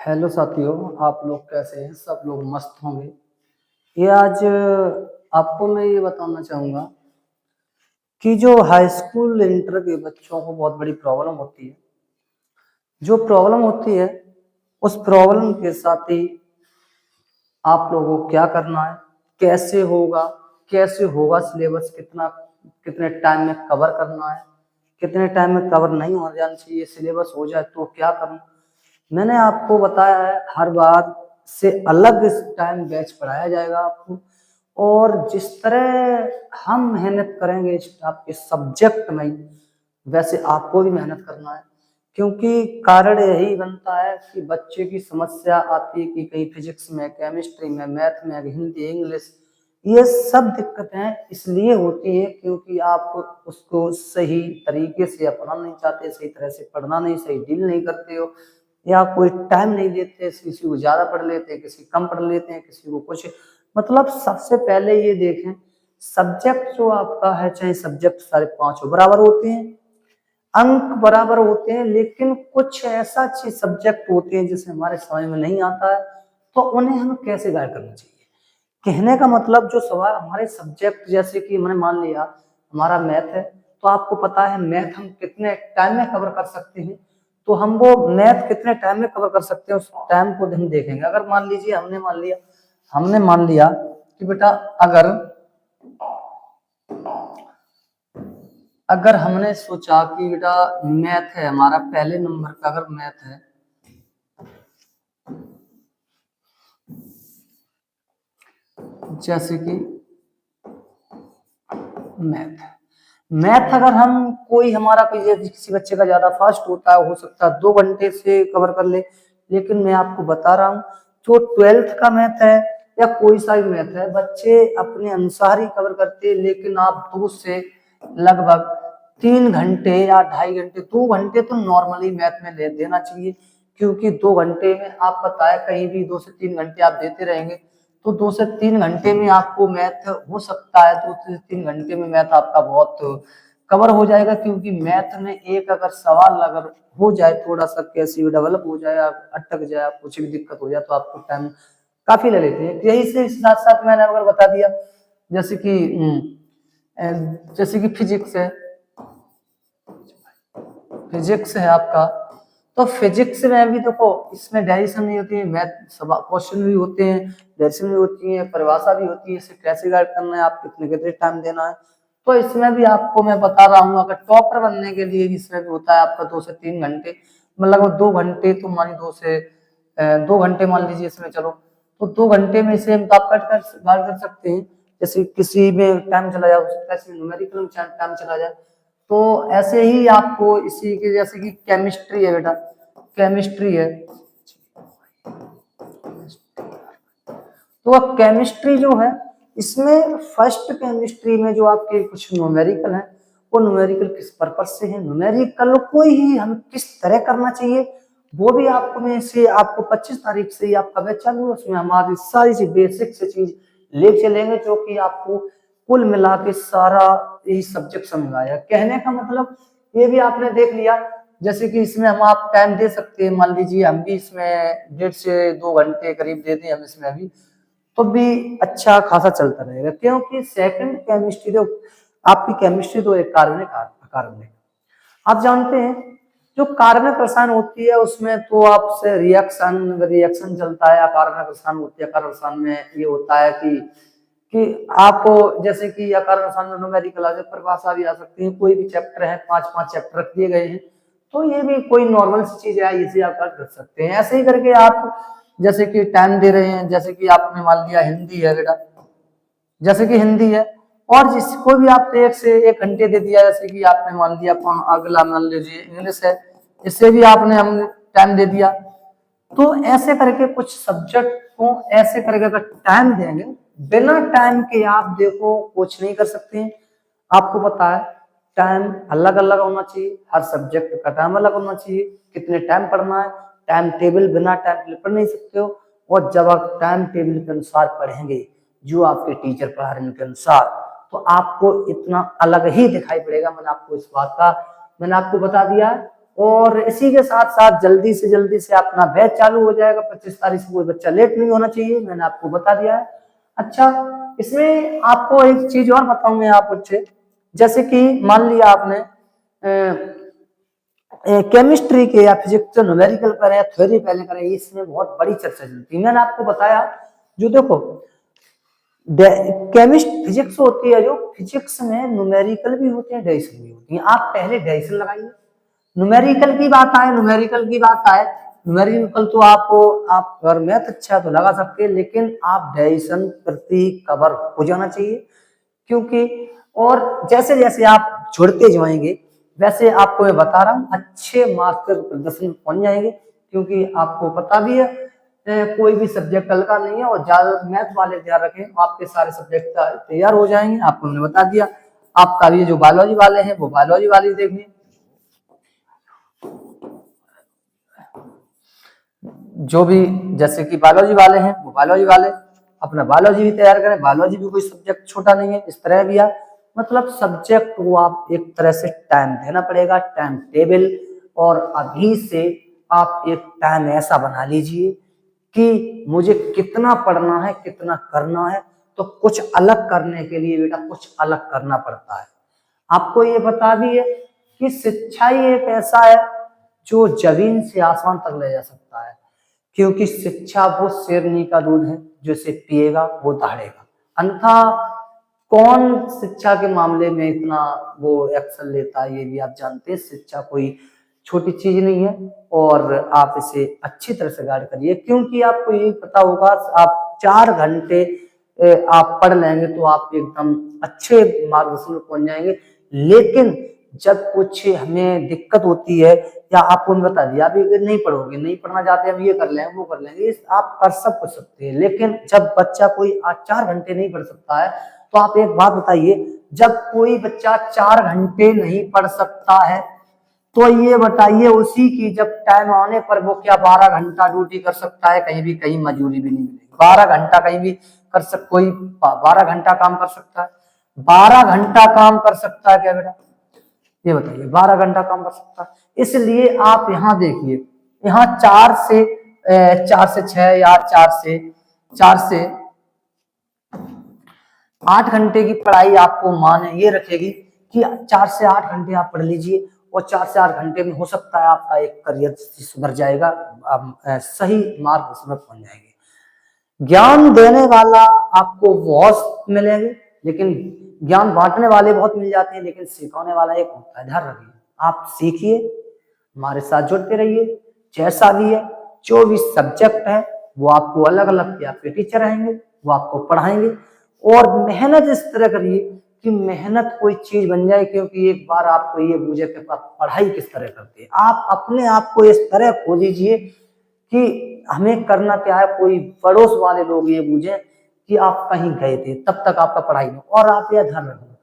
Hello साथियों, आप लोग कैसे हैं? सब लोग मस्त होंगे। ये आज आपको मैं ये बताना चाहूँगा कि जो हाई स्कूल इंटर के बच्चों को बहुत बड़ी प्रॉब्लम होती है। जो प्रॉब्लम होती है, उस प्रॉब्लम के साथ ही आप लोगों को क्या करना है, कैसे होगा सिलेबस, कितने टाइम में कवर करना है, कितने टाइम में कवर नहीं हो जाना चाहिए, सिलेबस हो जाए तो क्या करना। मैंने आपको बताया है हर बार से अलग इस टाइम बैच पढ़ाया जाएगा आपको। और जिस तरह हम मेहनत करेंगे आपके सब्जेक्ट में, वैसे आपको भी मेहनत करना है। क्योंकि कारण यही बनता है कि बच्चे की समस्या आती है कि कहीं फिजिक्स में, केमिस्ट्री में, मैथ में, हिंदी, इंग्लिश, ये सब दिक्कतें इसलिए होती है क्योंकि आप उसको सही तरीके से अपनाना नहीं चाहते, सही तरह से पढ़ना नहीं, सही डील नहीं करते हो, या कोई टाइम नहीं देते, किसी को ज्यादा पढ़ लेते हैं, किसी कम पढ़ लेते हैं, किसी को कुछ। मतलब सबसे पहले ये देखें, सब्जेक्ट जो आपका है, चाहे सब्जेक्ट सारे पांचों बराबर होते हैं, अंक बराबर होते हैं, लेकिन कुछ ऐसा चीज सब्जेक्ट होते हैं जिसे हमारे समझ में नहीं आता है, तो उन्हें हमें कैसे गाइड करना चाहिए। कहने का मतलब जो सवाल हमारे सब्जेक्ट, जैसे कि मैंने मान लिया हमारा मैथ है, तो आपको पता है मैथ हम कितने टाइम में कवर कर सकते हैं, तो हम वो मैथ कितने टाइम में कवर कर सकते हैं उस टाइम को हम देखेंगे। अगर मान लीजिए हमने मान लिया कि बेटा अगर अगर हमने सोचा कि बेटा मैथ है हमारा, पहले नंबर का अगर मैथ है, जैसे कि मैथ मैथ अगर हम कोई हमारा किसी बच्चे का ज्यादा फास्ट होता है, हो सकता है 2 घंटे से कवर कर ले, लेकिन मैं आपको बता रहा हूँ जो 12th का मैथ है या कोई सा भी मैथ है, बच्चे अपने अनुसार ही कवर करते हैं। लेकिन आप 2 से लगभग 3 घंटे या 2.5 घंटे, 2 घंटे तो नॉर्मली मैथ में देना चाहिए। क्योंकि 2 घंटे में आप पता है कहीं भी 2 से 3 घंटे आप देते रहेंगे तो 2 से 3 घंटे में आपको मैथ हो सकता है, 2 से 3 घंटे में मैथ आपका बहुत कवर हो जाएगा। क्योंकि मैथ में एक अगर सवाल अगर हो जाए, थोड़ा सा कैसे डेवलप हो जाए, आप अटक जाए, आप कुछ भी दिक्कत हो जाए, तो आपको टाइम काफी ले लेते हैं। यही से साथ साथ मैंने अगर बता दिया, जैसे कि फिजिक्स है, आपका, तो फिजिक्स में भी देखो इसमें डेरिवेशन नहीं होती है, मैथ क्वेश्चन भी होते हैं, डेरिवेशन भी होती है, परिभाषा भी होती है, इसे कैसे गाइड करना है, आप कितने कितने टाइम देना है। तो इसमें भी आपको मैं बता रहा हूँ, अगर टॉपर बनने के लिए इसमें भी होता है आपका 2 से 3 घंटे, मतलब 2 घंटे तो मानी 2 घंटे मान लीजिए इसमें, चलो तो 2 घंटे में इसे हम आप गाइड कर सकते हैं। जैसे किसी में टाइम चला जाए, हो सकता है न्यूमेरिकल में टाइम चला जाए, तो ऐसे ही आपको इसी के, जैसे कि केमिस्ट्री है बेटा, केमिस्ट्री है, तो केमिस्ट्री जो है, इसमें फर्स्ट केमिस्ट्री में जो आपके कुछ न्यूमेरिकल है, वो न्यूमेरिकल किस पर्पज से है, न्यूमेरिकल को ही हम किस तरह करना चाहिए, वो भी आपको मैं से आपको 25 तारीख से ही आपका बैच चालू है, उसमें हमारी सारी सी बेसिक से चीज ले चलेंगे, जो कि आपको कुल मिला के सारा यही सब्जेक्ट समझ आया। कहने का मतलब ये भी आपने देख लिया, जैसे कि इसमें हम आप टाइम दे सकते हैं, मान लीजिए हम भी इसमें 1.5 से 2 घंटे करीब दे दें हम इसमें अभी, तो भी अच्छा खासा चलता रहेगा। क्योंकि सेकंड केमिस्ट्री तो आपकी केमिस्ट्री तो एक कार्बनिक, आप जानते हैं जो कार्बनिक रसायन होती है उसमें तो आपसे रिएक्शन चलता है, कार्बनिक रसायन होती है, कार्बनिक रसायन में ये होता है कि आप जैसे कि कार्बनिक रसायन में न्यूमेरिकल आ जाए, परिभाषा भी आ सकती है, कोई भी चैप्टर है, 5-5 चैप्टर रख दिए गए हैं, तो ये भी कोई नॉर्मल सी चीज है, इसे आप कर सकते हैं। ऐसे ही करके आप जैसे कि टाइम दे रहे हैं, जैसे कि आपने मान लिया हिंदी है बेटा, जैसे कि हिंदी है, और जिसको भी आप 1 से 1 घंटे दे दिया, जैसे कि आपने मान लिया अगला मान लीजिए इंग्लिश है, इससे भी आपने हम टाइम दे दिया। तो ऐसे करके कुछ सब्जेक्ट को ऐसे करके अगर टाइम देंगे, बिना टाइम के आप देखो कुछ नहीं कर सकते हैं। आपको पता है टाइम अलग अलग होना चाहिए, हर सब्जेक्ट का टाइम अलग होना चाहिए, कितने टाइम पढ़ना है, टाइम टेबल बिना टाइम टेबल पढ़ नहीं सकते हो। और जब आप टाइम टेबल के अनुसार पढ़ेंगे, जो आपके टीचर पढ़ा रहे हैं उनके अनुसार, तो आपको इतना अलग ही दिखाई पड़ेगा। मैंने आपको बता दिया और इसी के साथ साथ जल्दी से अपना बैच चालू हो जाएगा। 25 तारीख से कोई बच्चा लेट नहीं होना चाहिए, मैंने आपको बता दिया है। अच्छा, इसमें आपको एक चीज और बताऊंगा आप बच्चे, जैसे कि मान लिया आपने केमिस्ट्री के या फिजिक्स न्यूमेरिकल करें या थ्योरी पहले करें, इसमें बहुत बड़ी चर्चा चलती है। मैंने आपको बताया जो देखो केमिस्ट फिजिक्स होती है, जो फिजिक्स में न्यूमेरिकल भी होते हैं डेसिमल भी होती है। आप पहले डेसिमल लगाइए, न्यूमेरिकल की बात आए, न्यूमेरिकल तो आप अगर मैथ अच्छा तो लगा सकते हैं, लेकिन आप डेसिमल प्रति कवर हो जाना चाहिए। क्योंकि और जैसे जैसे आप जुड़ते जाएंगे वैसे आपको मैं बता रहा हूँ अच्छे मार्क्स पर प्रदर्शन पहुंच जाएंगे। क्योंकि आपको पता भी है कोई भी सब्जेक्ट हल्का नहीं है, और ज्यादा मैथ वाले ध्यान रखें, आपके सारे सब्जेक्ट तैयार हो जाएंगे। आपको मैंने बता दिया। आपका ये जो बायोलॉजी वाले हैं वो बायोलॉजी वाले देखिए, जो भी जैसे कि बायोलॉजी वाले हैं वो बायोलॉजी वाले अपना बायोलॉजी भी तैयार करें। बायोलॉजी भी कोई सब्जेक्ट छोटा नहीं है, इस तरह भी है। मतलब सब्जेक्ट को आप एक तरह से टाइम देना पड़ेगा, टाइम टेबल, और अभी से आप एक टाइम ऐसा बना लीजिए कि मुझे कितना पढ़ना है, कितना करना है। तो कुछ अलग करने के लिए बेटा कुछ अलग करना पड़ता है। आपको ये बता भी है कि शिक्षा ही एक ऐसा है जो जमीन से आसमान तक ले जा सकता है। क्योंकि शिक्षा वो शेरनी का दूध है, जो इसे पिएगा वो दहाड़ेगा। अन्यथा कौन शिक्षा के मामले में इतना वो एक्शन लेता है, ये भी आप जानते हैं। शिक्षा कोई छोटी चीज नहीं है, और आप इसे अच्छी तरह से गाइड करिए। क्योंकि आपको ये पता होगा, आप 4 घंटे आप पढ़ लेंगे तो आप एकदम अच्छे मार्गदर्शन में पहुंच जाएंगे। लेकिन जब कुछ हमें दिक्कत होती है, या आपको बता दिया अभी नहीं पढ़ोगे, नहीं पढ़ना चाहते, हम ये कर लेंगे वो कर लेंगे, आप कर सब कुछ सकते हैं। लेकिन जब बच्चा कोई 4 घंटे नहीं पढ़ सकता है, तो आप एक बात बताइए, जब कोई बच्चा 4 घंटे नहीं पढ़ सकता है, तो ये बताइए उसी की जब टाइम आने पर वो क्या 12 घंटा ड्यूटी कर सकता है? कहीं भी कहीं मजूरी भी नहीं मिलेगी। 12 घंटा कहीं भी कोई 12 घंटा काम कर सकता है? 12 घंटा काम कर सकता है क्या बेटा? ये बताइए, 12 घंटा काम कर सकता है। इसलिए आप यहाँ देखिए, यहाँ 4 से 6 या 4 से 8 घंटे की पढ़ाई आपको माने ये रखेगी कि 4 से 8 घंटे आप पढ़ लीजिए, और 4 से 8 घंटे में हो सकता है आपका एक करियर सुधर जाएगा, आप सही मार्ग उसमें पहुंच जाएंगे। ज्ञान देने वाला आपको बहुत मिलेंगे, लेकिन ज्ञान बांटने वाले बहुत मिल जाते हैं, लेकिन सिखाने वाला एक होता है। ध्यान रखिए, आप सीखिए, हमारे साथ जुड़ते रहिए। जैसा भी है, जो भी सब्जेक्ट है वो आपको अलग अलग के आपके टीचर रहेंगे, वो आपको पढ़ाएंगे। और मेहनत इस तरह करिए कि मेहनत कोई चीज बन जाए। क्योंकि एक बार आपको ये पूछे कि पढ़ाई किस तरह करते हैं, आप अपने आप को इस तरह खो दीजिए कि हमें करना क्या है। कोई पड़ोस वाले लोग ये पूछे कि आप कहीं गए थे, तब तक आपका पढ़ाई नहीं। और आप यह ध्यान रखना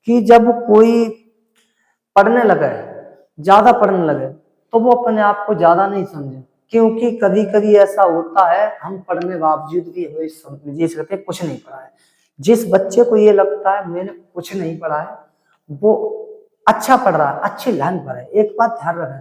कि जब कोई पढ़ने लगे, ज्यादा पढ़ने लगे, तो वो अपने आप को ज्यादा नहीं समझे। क्योंकि कभी कभी ऐसा होता है, हम पढ़ने बावजूद भी हमें ये सकते कुछ नहीं पढ़ा है। जिस बच्चे को ये लगता है मैंने कुछ नहीं पढ़ा है, वो अच्छा पढ़ रहा है, अच्छी लाइन पर है। एक बात ध्यान रखें,